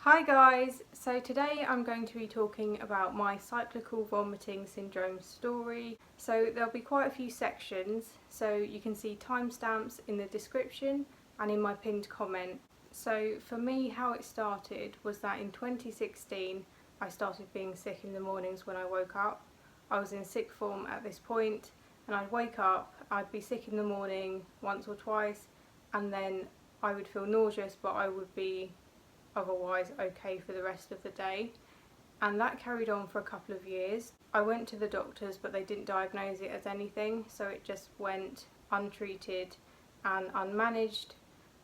Hi guys, so today I'm going to be talking about my cyclical vomiting syndrome story. So there'll be quite a few sections, so you can see timestamps in the description and in my pinned comment. So for me, how it started was that in 2016 I started being sick in the mornings when I woke up. I was in sick form at this point and I'd wake up, I'd be sick in the morning once or twice, and then I would feel nauseous, but I would be otherwise okay for the rest of the day, and that carried on for a couple of years. I went to the doctors but they didn't diagnose it as anything, so it just went untreated and unmanaged.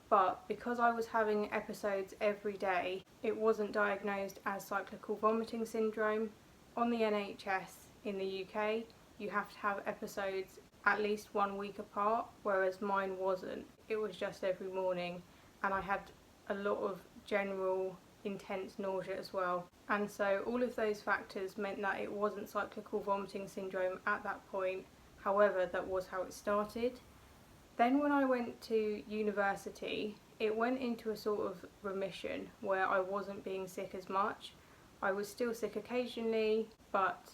But because I was having episodes every day, it wasn't diagnosed as cyclical vomiting syndrome. On the NHS in the UK, you have to have episodes at least 1 week apart, whereas mine wasn't. It was just every morning, and I had a lot of general intense nausea as well, and so all of those factors meant that it wasn't cyclical vomiting syndrome at that point. However, that was how it started. Then when I went to university, it went into a sort of remission where I wasn't being sick as much. I was still sick occasionally, but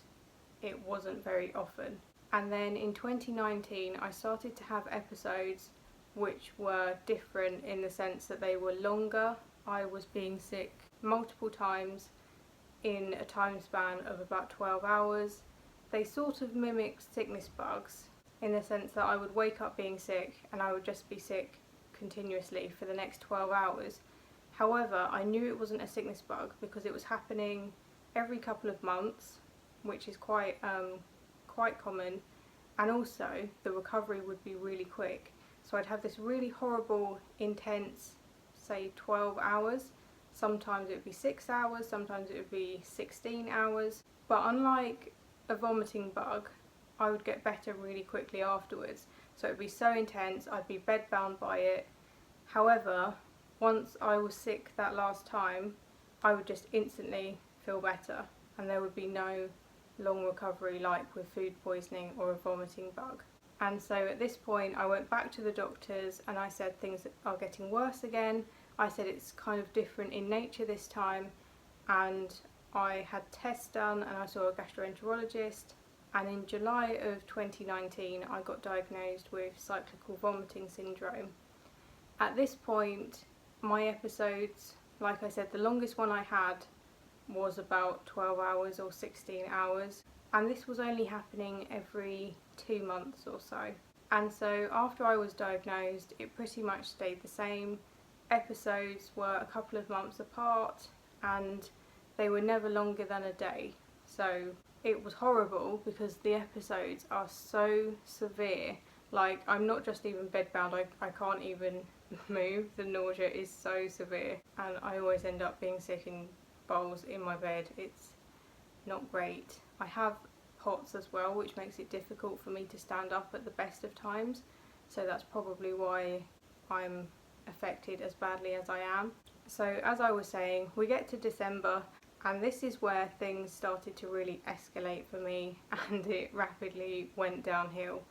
it wasn't very often. And then in 2019 I started to have episodes which were different in the sense that they were longer. I was being sick multiple times in a time span of about 12 hours. They sort of mimicked sickness bugs in the sense that I would wake up being sick and I would just be sick continuously for the next 12 hours. However, I knew it wasn't a sickness bug because it was happening every couple of months, which is quite common, and also the recovery would be really quick. So I'd have this really horrible, intense, say 12 hours. Sometimes it would be 6 hours, sometimes it would be 16 hours. But unlike a vomiting bug, I would get better really quickly afterwards. So it would be so intense, I'd be bedbound by it. However, once I was sick that last time, I would just instantly feel better, and there would be no long recovery like with food poisoning or a vomiting bug. And so at this point I went back to the doctors and I said things are getting worse again. I said it's kind of different in nature this time, and I had tests done and I saw a gastroenterologist, and in July of 2019 I got diagnosed with cyclical vomiting syndrome. At this point my episodes, like I said, the longest one I had was about 12 hours or 16 hours, and this was only happening every 2 months or so. And so after I was diagnosed, it pretty much stayed the same. Episodes were a couple of months apart and they were never longer than a day. So it was horrible because the episodes are so severe. Like, I'm not just even bedbound, I can't even move. The nausea is so severe and I always end up being sick in bowls in my bed. It's not great. I have POTS as well, which makes it difficult for me to stand up at the best of times, so that's probably why I'm affected as badly as I am. So as I was saying, we get to December and this is where things started to really escalate for me, and it rapidly went downhill.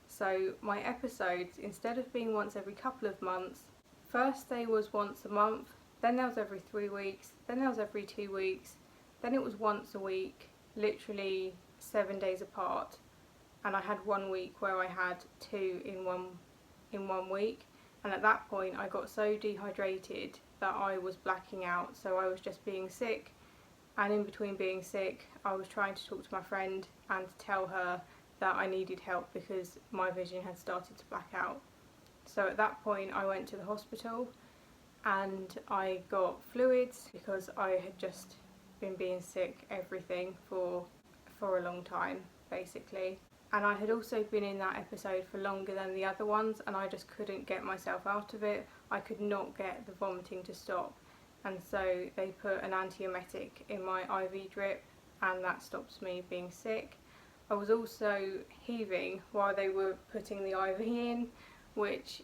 So my episodes, instead of being once every couple of months, first they was once a month, then there was every 3 weeks, then there was every 2 weeks, then it was once a week, literally 7 days apart, and I had 1 week where I had 2 in one week, and at that point I got so dehydrated that I was blacking out. So I was just being sick, and in between being sick I was trying to talk to my friend and to tell her that I needed help because my vision had started to black out. So at that point I went to the hospital and I got fluids because I had just been being sick everything for a long time basically, and I had also been in that episode for longer than the other ones and I just couldn't get myself out of it. I could not get the vomiting to stop, and so they put an antiemetic in my IV drip and that stops me being sick. I was also heaving while they were putting the IV in, which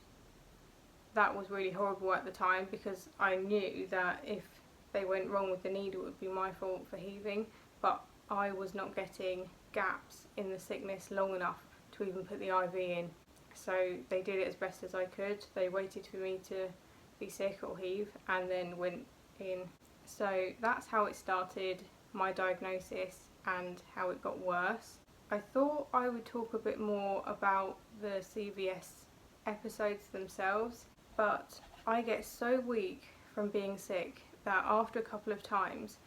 that was really horrible at the time because I knew that if they went wrong with the needle it would be my fault for heaving, but I was not getting gaps in the sickness long enough to even put the IV in. So they did it as best as I could. They waited for me to be sick or heave and then went in. So that's how it started, my diagnosis, and how it got worse. I thought I would talk a bit more about the CVS episodes themselves, but I get so weak from being sick that after a couple of times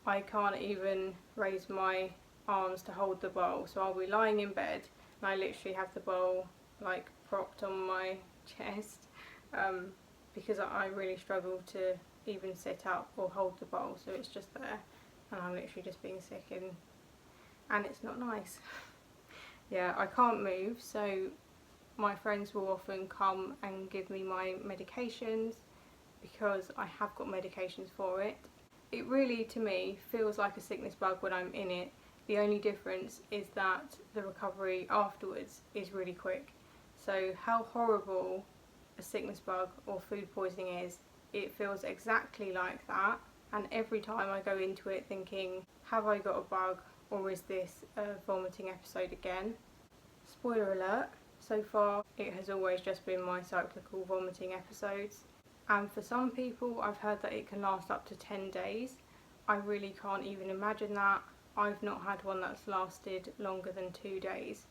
I can't even raise my arms to hold the bowl. So I'll be lying in bed and I literally have the bowl like propped on my chest because I really struggle to even sit up or hold the bowl, so it's just there and I'm literally just being sick and it's not nice. Yeah, I can't move, so my friends will often come and give me my medications because I have got medications for it. It really, to me, feels like a sickness bug when I'm in it. The only difference is that the recovery afterwards is really quick. So how horrible a sickness bug or food poisoning is, it feels exactly like that, and every time I go into it thinking, have I got a bug or is this a vomiting episode again? Spoiler alert, so far it has always just been my cyclical vomiting episodes, and for some people I've heard that it can last up to 10 days. I really can't even imagine that. I've not had one that's lasted longer than 2 days,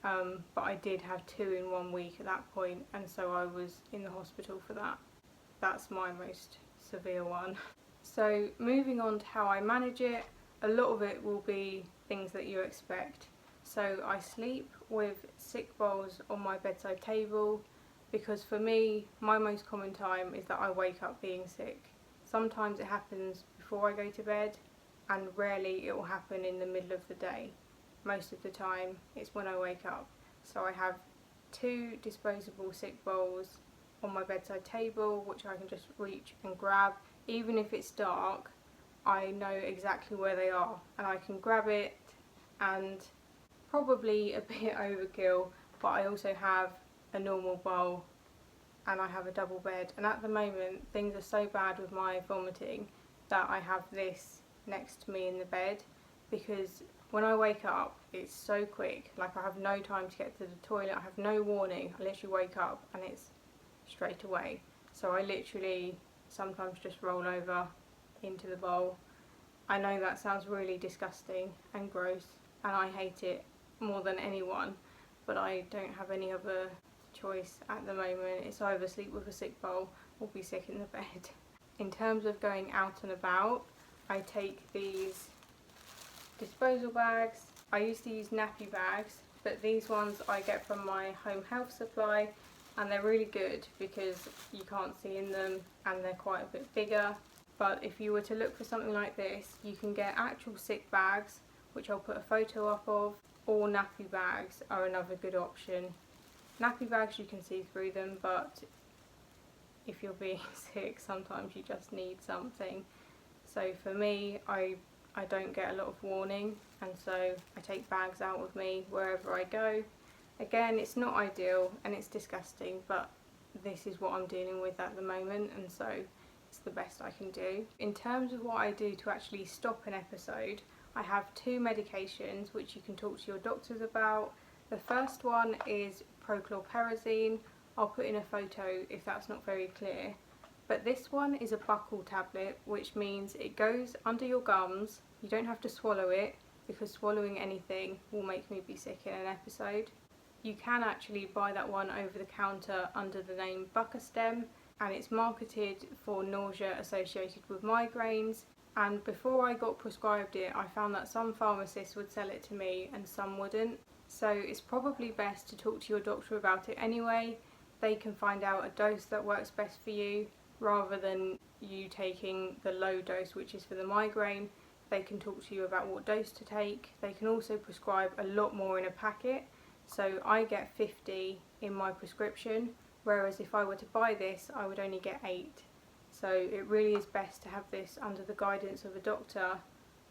but I did have 2 in 1 week at that point, and so I was in the hospital for that. That's my most severe one. So moving on to how I manage it, a lot of it will be things that you expect. So I sleep with sick bowls on my bedside table because for me, my most common time is that I wake up being sick. Sometimes it happens before I go to bed, and rarely it will happen in the middle of the day. Most of the time it's when I wake up. So I have 2 disposable sick bowls on my bedside table which I can just reach and grab. Even if it's dark, I know exactly where they are and I can grab it, and probably a bit overkill, but I also have a normal bowl and I have a double bed, and at the moment things are so bad with my vomiting that I have this next to me in the bed, because when I wake up it's so quick, like I have no time to get to the toilet, I have no warning, I literally wake up and it's straight away. So I literally sometimes just roll over into the bowl. I know that sounds really disgusting and gross and I hate it more than anyone, but I don't have any other choice at the moment. It's either sleep with a sick bowl or be sick in the bed. In terms of going out and about, I take these disposal bags. I used to use nappy bags, but these ones I get from my home health supply, and they're really good because you can't see in them and they're quite a bit bigger. But if you were to look for something like this, you can get actual sick bags, which I'll put a photo up of, or nappy bags are another good option. Nappy bags, you can see through them, but if you're being sick, sometimes you just need something. So for me, I don't get a lot of warning, and so I take bags out with me wherever I go. Again, it's not ideal and it's disgusting, but this is what I'm dealing with at the moment, and so it's the best I can do. In terms of what I do to actually stop an episode, I have 2 medications which you can talk to your doctors about. The first one is prochlorperazine. I'll put in a photo if that's not very clear. But this one is a buccal tablet, which means it goes under your gums. You don't have to swallow it, because swallowing anything will make me be sick in an episode. You can actually buy that one over the counter under the name Bucostem, and it's marketed for nausea associated with migraines. And before I got prescribed it, I found that some pharmacists would sell it to me and some wouldn't. So it's probably best to talk to your doctor about it anyway. They can find out a dose that works best for you, rather than you taking the low dose which is for the migraine. They can talk to you about what dose to take. They can also prescribe a lot more in a packet. So I get 50 in my prescription, whereas if I were to buy this I would only get 8. So it really is best to have this under the guidance of a doctor,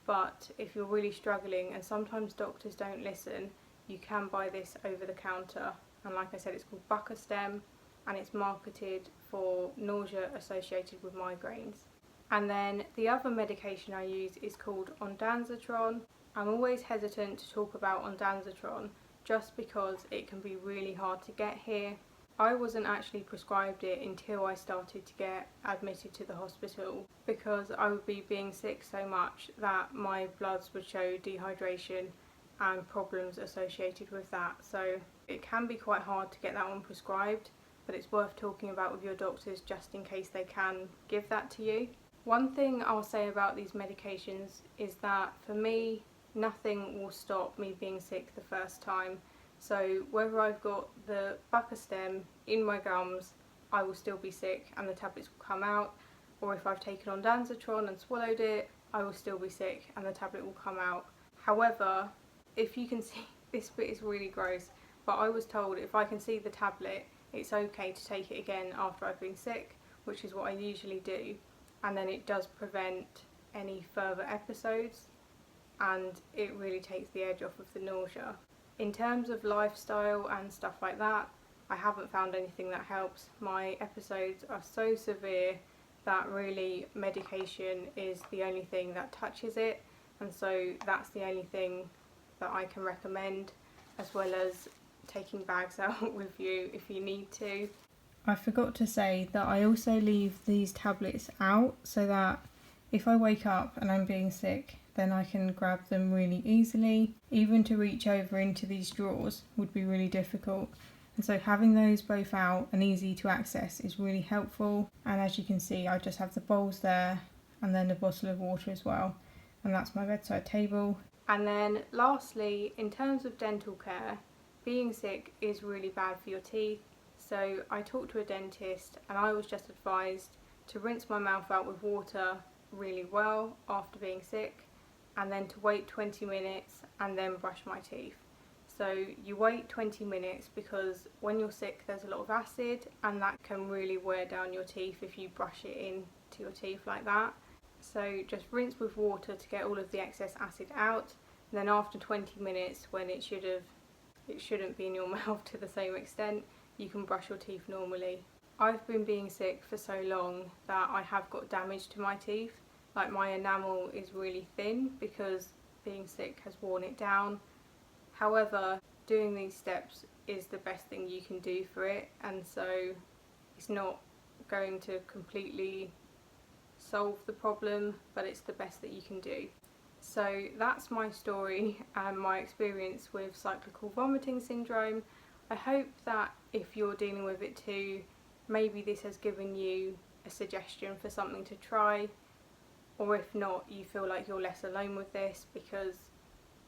but if you're really struggling, and sometimes doctors don't listen, you can buy this over the counter. And like I said, it's called Bucostem and it's marketed for nausea associated with migraines. And then the other medication I use is called ondansetron. I'm always hesitant to talk about ondansetron just because it can be really hard to get here. I wasn't actually prescribed it until I started to get admitted to the hospital, because I would be being sick so much that my bloods would show dehydration and problems associated with that. So it can be quite hard to get that one prescribed, but it's worth talking about with your doctors just in case they can give that to you. One thing I'll say about these medications is that for me, nothing will stop me being sick the first time. So whether I've got the Bucostem in my gums, I will still be sick and the tablets will come out, or if I've taken ondansetron and swallowed it, I will still be sick and the tablet will come out. However, if you can see, this bit is really gross, but I was told if I can see the tablet, it's okay to take it again after I've been sick, which is what I usually do, and then it does prevent any further episodes and it really takes the edge off of the nausea. In terms of lifestyle and stuff like that, I haven't found anything that helps. My episodes are so severe that really medication is the only thing that touches it, and so that's the only thing that I can recommend, as well as taking bags out with you if you need to. I forgot to say that I also leave these tablets out so that if I wake up and I'm being sick, then I can grab them really easily. Even to reach over into these drawers would be really difficult, and so having those both out and easy to access is really helpful. And as you can see, I just have the bowls there and then a bottle of water as well, and that's my bedside table. And then lastly, in terms of dental care, being sick is really bad for your teeth. So I talked to a dentist and I was just advised to rinse my mouth out with water really well after being sick, and then to wait 20 minutes and then brush my teeth. So you wait 20 minutes because when you're sick there's a lot of acid and that can really wear down your teeth if you brush it into your teeth like that. So just rinse with water to get all of the excess acid out, and then after 20 minutes, when it shouldn't be in your mouth to the same extent, you can brush your teeth normally. I've been being sick for so long that I have got damage to my teeth. Like, my enamel is really thin because being sick has worn it down. However, doing these steps is the best thing you can do for it, and so it's not going to completely solve the problem, but it's the best that you can do. So that's my story and my experience with cyclical vomiting syndrome. I hope that if you're dealing with it too, maybe this has given you a suggestion for something to try, or if not, you feel like you're less alone with this, because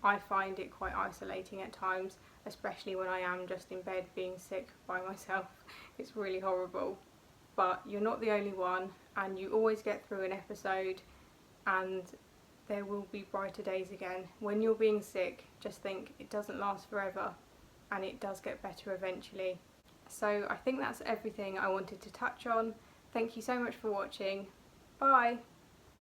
I find it quite isolating at times, especially when I am just in bed being sick by myself. It's really horrible. But you're not the only one, and you always get through an episode and there will be brighter days again. When you're being sick, just think it doesn't last forever and it does get better eventually. So I think that's everything I wanted to touch on. Thank you so much for watching. Bye!